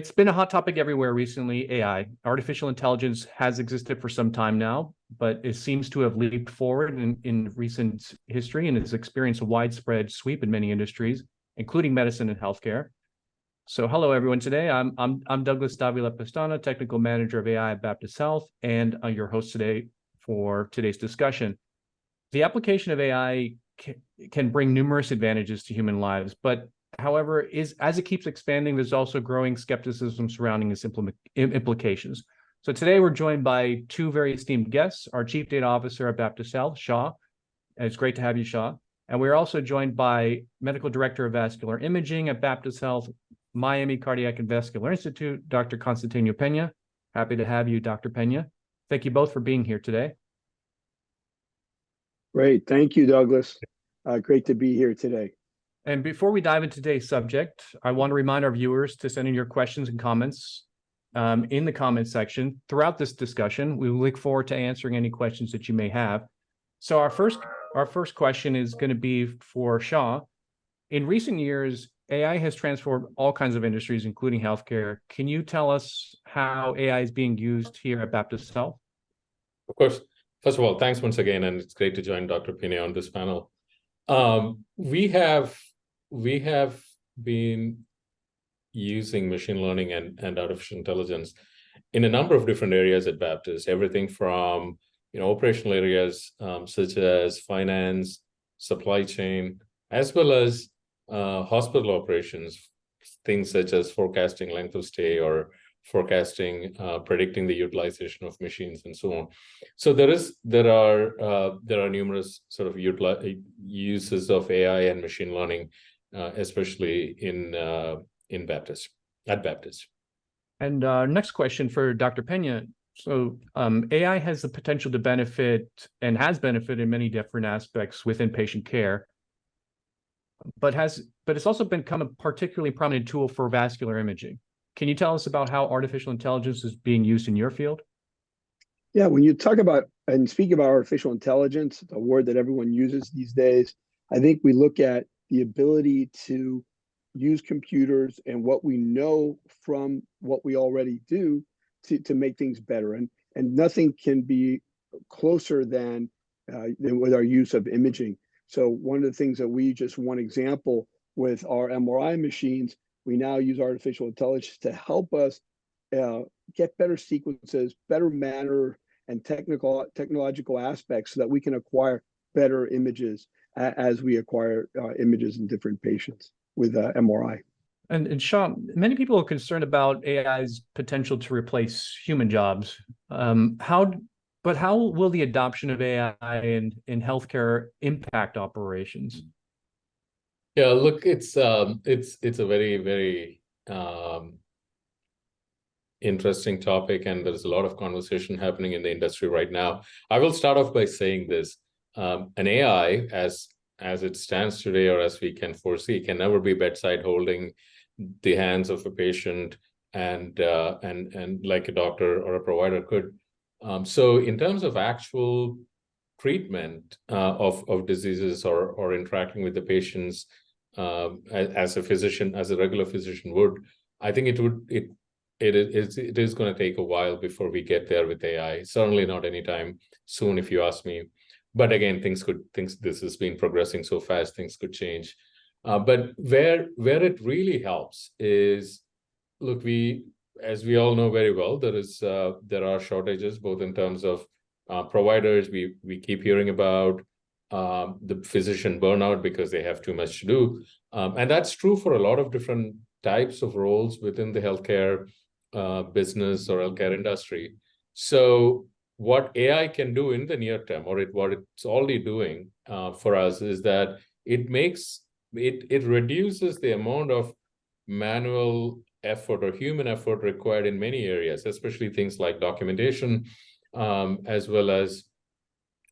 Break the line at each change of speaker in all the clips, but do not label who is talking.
It's been a hot topic everywhere recently, AI. Artificial intelligence has existed for some time now, but it seems to have leaped forward in recent history and has experienced a widespread sweep in many industries, including medicine and healthcare. So hello, everyone. Today, I'm Douglas Davila-Pestana, Technical Manager of AI at Baptist Health, and your host today for today's discussion. The application of AI can bring numerous advantages to human lives, but however, as it keeps expanding, there's also growing skepticism surrounding its implications. So today we're joined by two very esteemed guests, our Chief Data Officer at Baptist Health, Sha. And it's great to have you, Sha. And we're also joined by Medical Director of Vascular Imaging at Baptist Health, Miami Cardiac and Vascular Institute, Dr. Constantino Peña. Happy to have you, Dr. Peña. Thank you both for being here today.
Great. Thank you, Douglas. Great to be here today.
And before we dive into today's subject, I want to remind our viewers to send in your questions and comments in the comments section throughout this discussion. We look forward to answering any questions that you may have. So our first question is going to be for Sha. In recent years, AI has transformed all kinds of industries, including healthcare. Can you tell us how AI is being used here at Baptist Health?
Of course. First of all, thanks once again, and it's great to join Dr. Peña on this panel. We have been using machine learning and artificial intelligence in a number of different areas at Baptist, everything from operational areas such as finance, supply chain, as well as hospital operations, things such as forecasting length of stay or forecasting, predicting the utilization of machines and so on. So there are numerous sort of uses of AI and machine learning, especially at Baptist.
And next question for Dr. Peña. So AI has the potential to benefit and has benefited in many different aspects within patient care, but it's also become a particularly prominent tool for vascular imaging. Can you tell us about how artificial intelligence is being used in your field?
Yeah, when you talk about and speak about artificial intelligence, the word that everyone uses these days, I think we look at the ability to use computers and what we know from what we already do to make things better. And nothing can be closer than with our use of imaging. So one of the things that one example with our MRI machines, we now use artificial intelligence to help us get better sequences, better manner, and technological aspects so that we can acquire better images as we acquire images in different patients with MRI.
And Sha, many people are concerned about AI's potential to replace human jobs. How will the adoption of AI in healthcare impact operations?
Yeah, look, it's a very, very interesting topic, and there's a lot of conversation happening in the industry right now. I will start off by saying this: an AI, as it stands today, or as we can foresee, can never be bedside holding the hands of a patient and like a doctor or a provider could. So in terms of actual treatment of diseases or interacting with the patients as a physician, as a regular physician would, I think it is going to take a while before we get there with AI. Certainly not anytime soon, if you ask me. But again, this has been progressing so fast, things could change. But where it really helps is, look, as we all know very well, there are shortages both in terms of providers. We keep hearing about the physician burnout because they have too much to do, and that's true for a lot of different types of roles within the healthcare business or healthcare industry. So what AI can do in the near term, or what it's already doing for us, is that it reduces the amount of manual effort or human effort required in many areas, especially things like documentation, as well as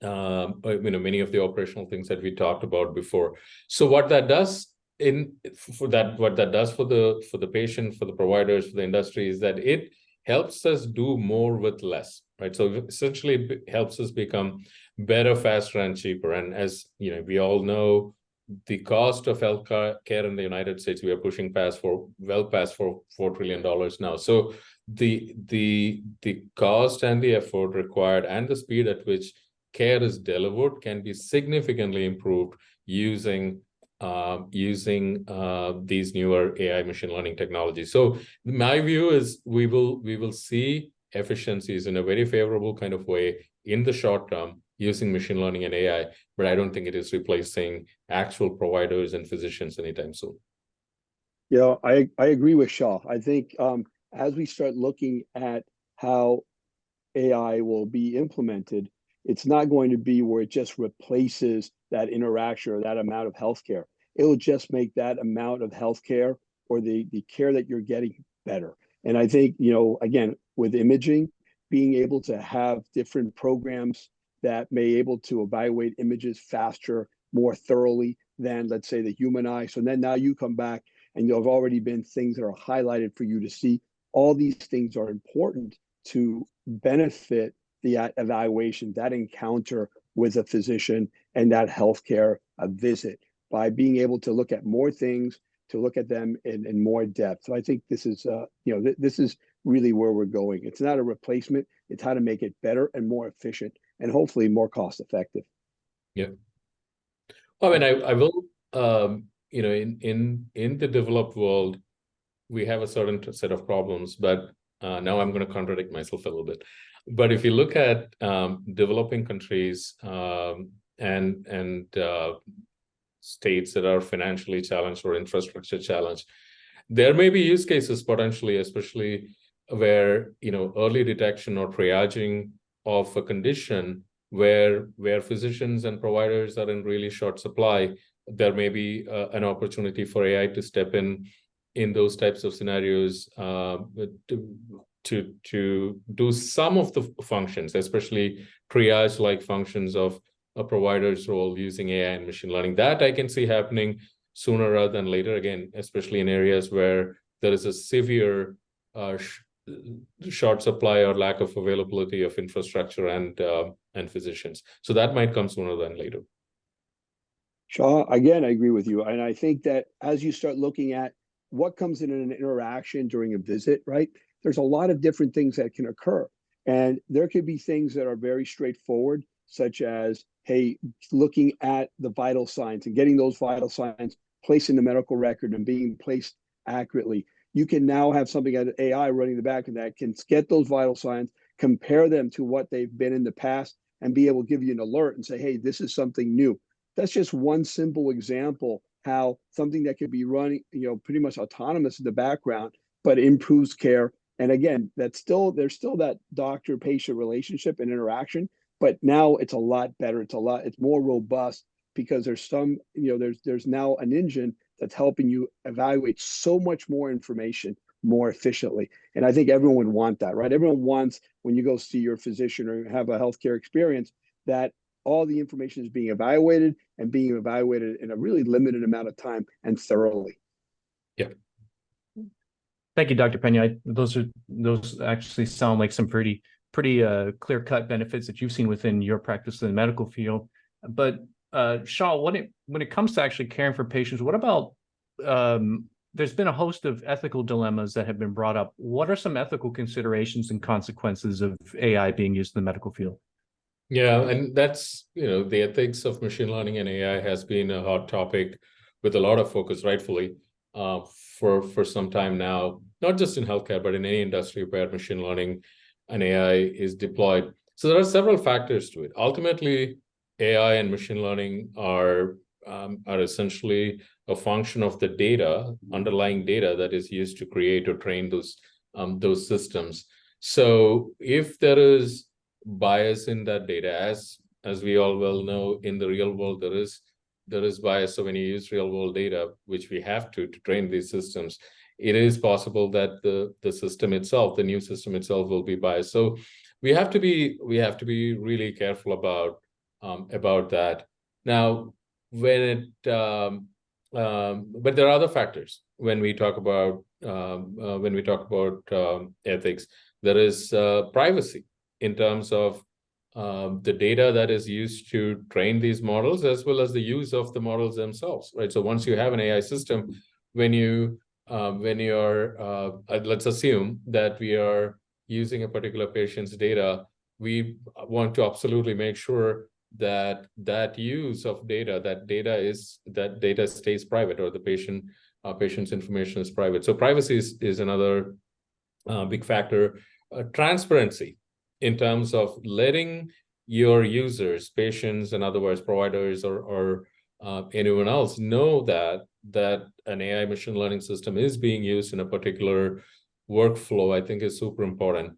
many of the operational things that we talked about before. So what that does for the patient, for the providers, for the industry, is that it helps us do more with less, right? So essentially, it helps us become better, faster, and cheaper. And as we all know, the cost of health care in the United States, we are pushing well past $4 trillion now. So the cost and the effort required and the speed at which care is delivered can be significantly improved using these newer AI machine learning technologies. So my view is we will see efficiencies in a very favorable kind of way in the short term using machine learning and AI, but I don't think it is replacing actual providers and physicians anytime soon.
Yeah, I agree with Shah. I think as we start looking at how AI will be implemented, it's not going to be where it just replaces that interaction or that amount of healthcare. It will just make that amount of healthcare or the care that you're getting better. And I think, again, with imaging, being able to have different programs that may able to evaluate images faster, more thoroughly than, let's say, the human eye. So then now you come back and there have already been things that are highlighted for you to see. All these things are important to benefit the evaluation, that encounter with a physician and that healthcare visit by being able to look at more things, to look at them in more depth. So I think this is, this is really where we're going. It's not a replacement. It's how to make it better and more efficient and hopefully more cost effective.
Yeah. I mean, I will, in the developed world, we have a certain set of problems, but now I'm going to contradict myself a little bit. But if you look at developing countries and states that are financially challenged or infrastructure challenged, there may be use cases potentially, especially where early detection or triaging of a condition where physicians and providers are in really short supply, there may be an opportunity for AI to step in those types of scenarios to do some of the functions, especially triage-like functions of a provider's role using AI and machine learning. That I can see happening sooner rather than later, again, especially in areas where there is a severe short supply or lack of availability of infrastructure and physicians. So that might come sooner than later.
Shah, again, I agree with you. And I think that as you start looking at what comes in an interaction during a visit, right, there's a lot of different things that can occur. And there could be things that are very straightforward, such as, hey, looking at the vital signs and getting those vital signs placed in the medical record and being placed accurately. You can now have something at AI running the back of that can get those vital signs, compare them to what they've been in the past, and be able to give you an alert and say, hey, this is something new. That's just one simple example how something that could be running, pretty much autonomous in the background, but improves care. And again, there's still that doctor-patient relationship and interaction, but now it's a lot better. It's more robust because there's there's now an engine that's helping you evaluate so much more information more efficiently. And I think everyone would want that, right? Everyone wants, when you go see your physician or have a healthcare experience, that all the information is being evaluated and being evaluated in a really limited amount of time and thoroughly.
Yeah.
Thank you, Dr. Peña. Those actually sound like some pretty clear-cut benefits that you've seen within your practice in the medical field. But Shah, when it comes to actually caring for patients, what about there's been a host of ethical dilemmas that have been brought up. What are some ethical considerations and consequences of AI being used in the medical field?
Yeah, and that's, the ethics of machine learning and AI has been a hot topic with a lot of focus, rightfully, for some time now, not just in healthcare, but in any industry where machine learning and AI is deployed. So there are several factors to it. Ultimately, AI and machine learning are essentially a function of the data, underlying data that is used to create or train those systems. So if there is bias in that data, as we all well know, in the real world there is bias. So when you use real world data, which we have to train these systems, it is possible that the system itself, the new system itself, will be biased. So we have to be really careful about that. Now, but there are other factors when we talk about ethics. There is privacy in terms of the data that is used to train these models, as well as the use of the models themselves, right? So once you have an AI system, when you're let's assume that we are using a particular patient's data, we want to absolutely make sure that use of data, that data stays private, or the patient's information is private. So privacy is another big factor. Transparency in terms of letting your users, patients, in other words, providers, or anyone else know that an AI machine learning system is being used in a particular workflow, I think is super important.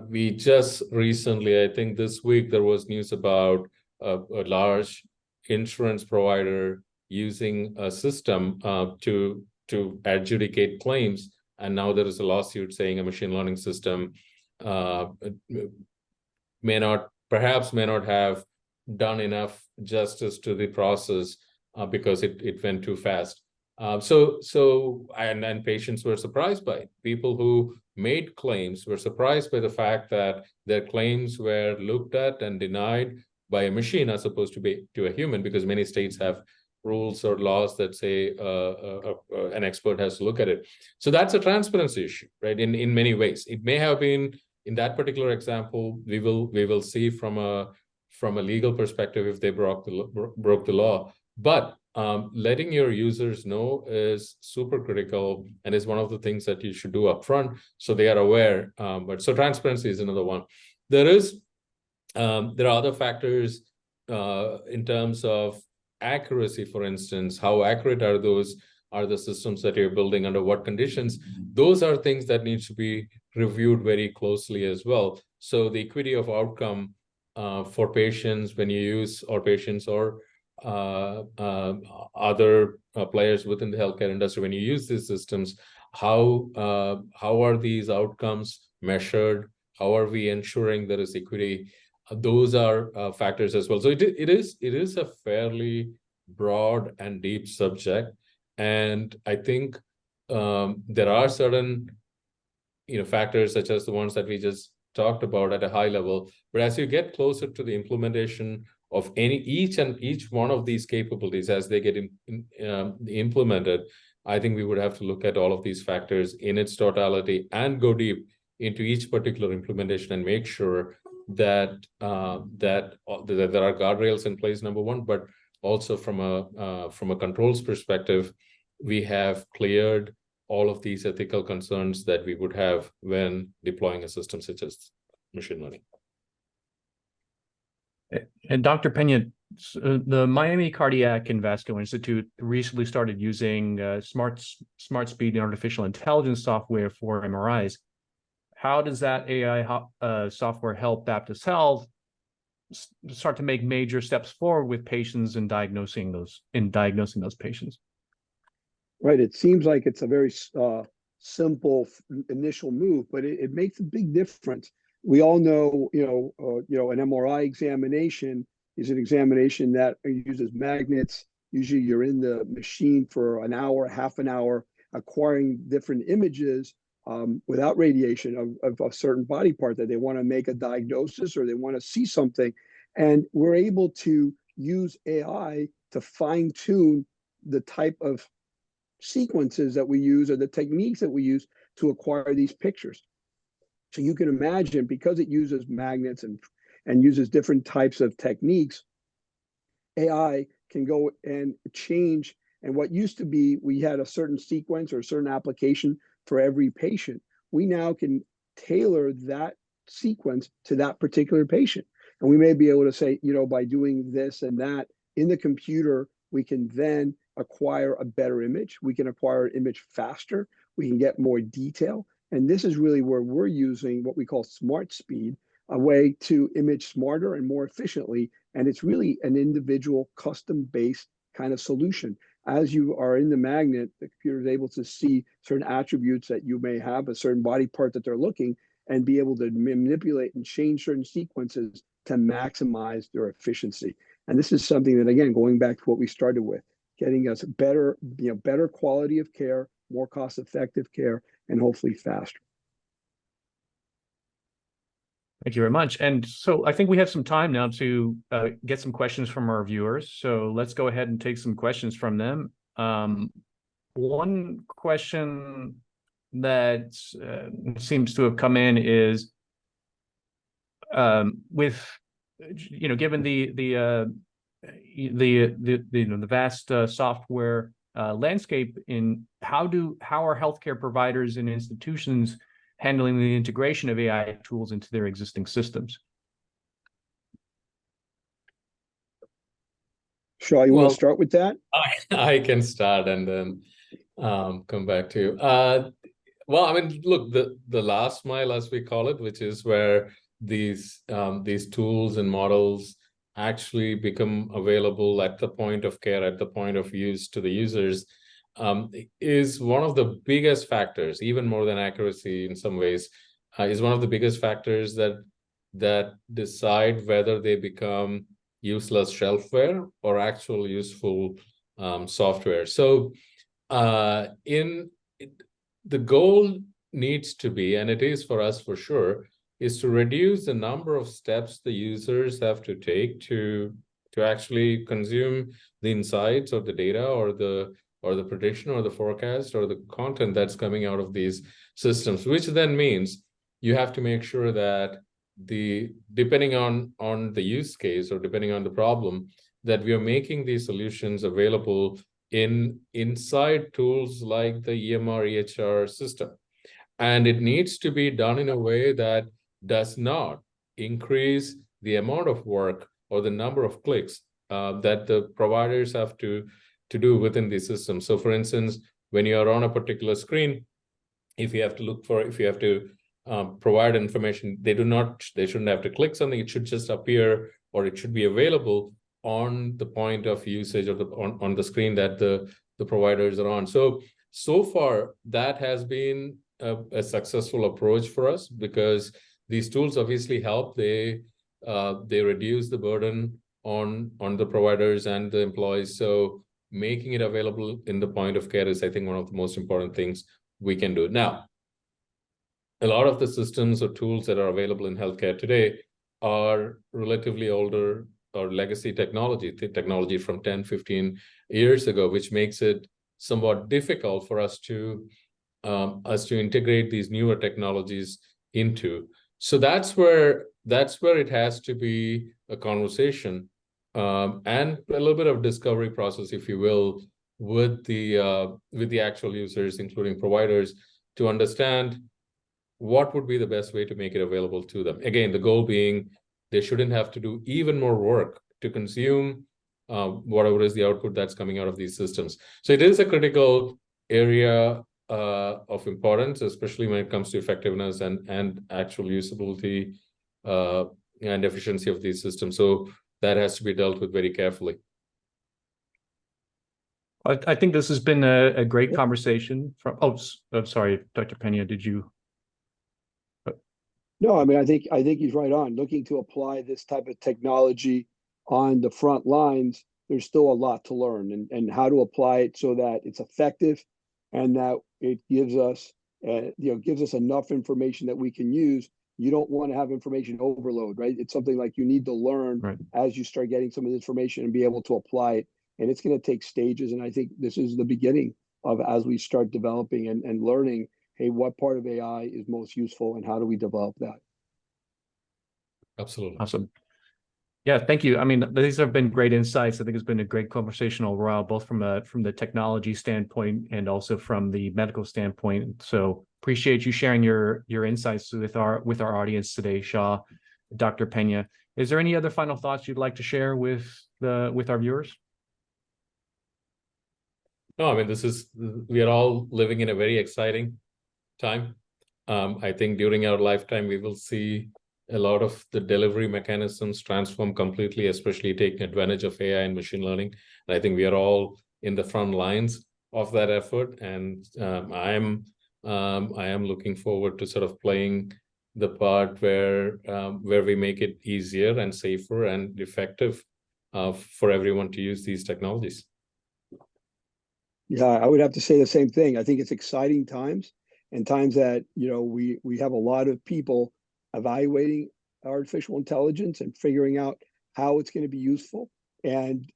We just recently, I think this week, there was news about a large insurance provider using a system to adjudicate claims, and now there is a lawsuit saying a machine learning system may not have done enough justice to the process because it went too fast. And patients were surprised by it. People who made claims were surprised by the fact that their claims were looked at and denied by a machine as opposed to a human, because many states have rules or laws that say an expert has to look at it. So that's a transparency issue, right? In many ways, it may have been, in that particular example, we will see from a legal perspective if they broke the law. But letting your users know is super critical, and is one of the things that you should do upfront so they are aware. But so transparency is another one. There are other factors in terms of accuracy. For instance, how accurate are the systems that you're building, under what conditions? Those are things that need to be reviewed very closely as well. So the equity of outcome for patients when you use, or patients, or other players within the healthcare industry, when you use these systems, how are these outcomes measured? How are we ensuring there is equity? Those are factors as well. So it is a fairly broad and deep subject, and I think there are certain factors such as the ones that we just talked about at a high level. But as you get closer to the implementation of each one of these capabilities, as they get implemented, I think we would have to look at all of these factors in its totality and go deep into each particular implementation and make sure that there are guardrails in place, number one, but also from a controls perspective, we have cleared all of these ethical concerns that we would have when deploying a system such as machine learning.
And Dr. Peña, the Miami Cardiac and Vascular Institute recently started using SmartSpeed and artificial intelligence software for MRIs. How does that AI software help Baptist Health start to make major steps forward with patients in diagnosing those patients?
Right. It seems like it's a very simple initial move, but it makes a big difference. We all know, an MRI examination is an examination that uses magnets. Usually you're in the machine for an hour, half an hour, acquiring different images without radiation of a certain body part that they want to make a diagnosis or they want to see something. And we're able to use AI to fine tune the type of sequences that we use or the techniques that we use to acquire these pictures. So you can imagine, because it uses magnets and uses different types of techniques, AI can go and change. And what used to be, we had a certain sequence or a certain application for every patient. We now can tailor that sequence to that particular patient. And we may be able to say, by doing this and that in the computer, we can then acquire a better image. We can acquire an image faster. We can get more detail. And this is really where we're using what we call SmartSpeed, a way to image smarter and more efficiently. And it's really an individual custom-based kind of solution. As you are in the magnet, the computer is able to see certain attributes that you may have, a certain body part that they're looking, and be able to manipulate and change certain sequences to maximize their efficiency. And this is something that, again, going back to what we started with, getting us better quality of care, more cost-effective care, and hopefully faster.
Thank you very much. And so I think we have some time now to get some questions from our viewers. So let's go ahead and take some questions from them. One question that seems to have come in is with, given the vast software landscape, in how are healthcare providers and institutions handling the integration of AI tools into their existing systems?
Shaw, you want to start with that?
I can start and then come back to you. Well, I mean, look, the last mile, as we call it, which is where these tools and models actually become available at the point of care, at the point of use to the users, is one of the biggest factors, even more than accuracy in some ways, is one of the biggest factors that decide whether they become useless shelfware or actual useful software. So the goal needs to be, and it is for us for sure, is to reduce the number of steps the users have to take to actually consume the insights or the data or the prediction or the forecast or the content that's coming out of these systems, which then means you have to make sure that depending on the use case or depending on the problem, that we are making these solutions available inside tools like the EMR EHR system. And it needs to be done in a way that does not increase the amount of work or the number of clicks that the providers have to do within the system. So for instance, when you are on a particular screen, if you have to provide information, they shouldn't have to click something. It should just appear, or it should be available on the point of usage or on the screen that the providers are on. So far, that has been a successful approach for us, because these tools obviously help. They reduce the burden on the providers and the employees. So making it available in the point of care is, I think, one of the most important things we can do. Now, a lot of the systems or tools that are available in healthcare today are relatively older or legacy technology from 10, 15 years ago, which makes it somewhat difficult for us to integrate these newer technologies into. So that's where it has to be a conversation and a little bit of discovery process, if you will, with the actual users, including providers, to understand what would be the best way to make it available to them. Again, the goal being they shouldn't have to do even more work to consume whatever is the output that's coming out of these systems. So it is a critical area of importance, especially when it comes to effectiveness and actual usability and efficiency of these systems. So that has to be dealt with very carefully.
I think this has been a great conversation. I'm sorry, Dr. Peña, did you?
No, I mean, I think he's right on. Looking to apply this type of technology on the front lines, there's still a lot to learn, and how to apply it so that it's effective and that it gives us enough information that we can use. You don't want to have information overload, right? It's something like you need to learn as you start getting some of the information and be able to apply it. And it's going to take stages. And I think this is the beginning of, as we start developing and learning, hey, what part of AI is most useful and how do we develop that?
Absolutely.
Awesome. Yeah, thank you. I mean, these have been great insights. I think it's been a great conversation overall, both from the technology standpoint and also from the medical standpoint. So appreciate you sharing your insights with our audience today, Sha, Dr. Peña. Is there any other final thoughts you'd like to share with our viewers?
No, I mean, we are all living in a very exciting time. I think during our lifetime, we will see a lot of the delivery mechanisms transform completely, especially taking advantage of AI and machine learning. And I think we are all in the front lines of that effort. And I am looking forward to sort of playing the part where we make it easier and safer and effective for everyone to use these technologies.
Yeah, I would have to say the same thing. I think it's exciting times, and times that we have a lot of people evaluating artificial intelligence and figuring out how it's going to be useful. And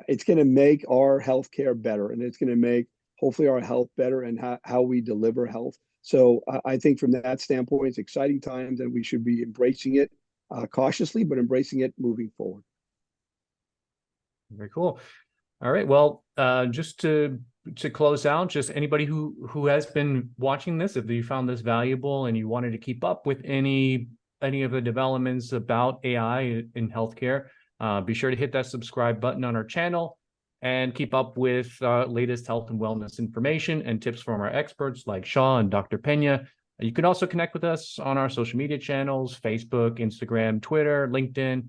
it's going to make our healthcare better, and it's going to make hopefully our health better and how we deliver health. So I think from that standpoint, it's exciting times, and we should be embracing it cautiously, but embracing it moving forward.
Very cool. All right. Well, just to close out, just anybody who has been watching this, if you found this valuable and you wanted to keep up with any of the developments about AI in healthcare, be sure to hit that subscribe button on our channel and keep up with latest health and wellness information and tips from our experts like Sha and Dr. Peña. You can also connect with us on our social media channels, Facebook, Instagram, Twitter, LinkedIn.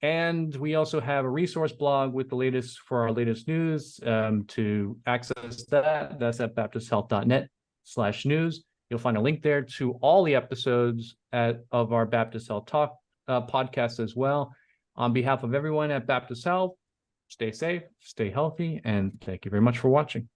And we also have a resource blog with the latest for our latest news. To access that, that's at baptisthealth.net/news. You'll find a link there to all the episodes of our Baptist Health Talk podcast as well. On behalf of everyone at Baptist Health, stay safe, stay healthy, and thank you very much for watching.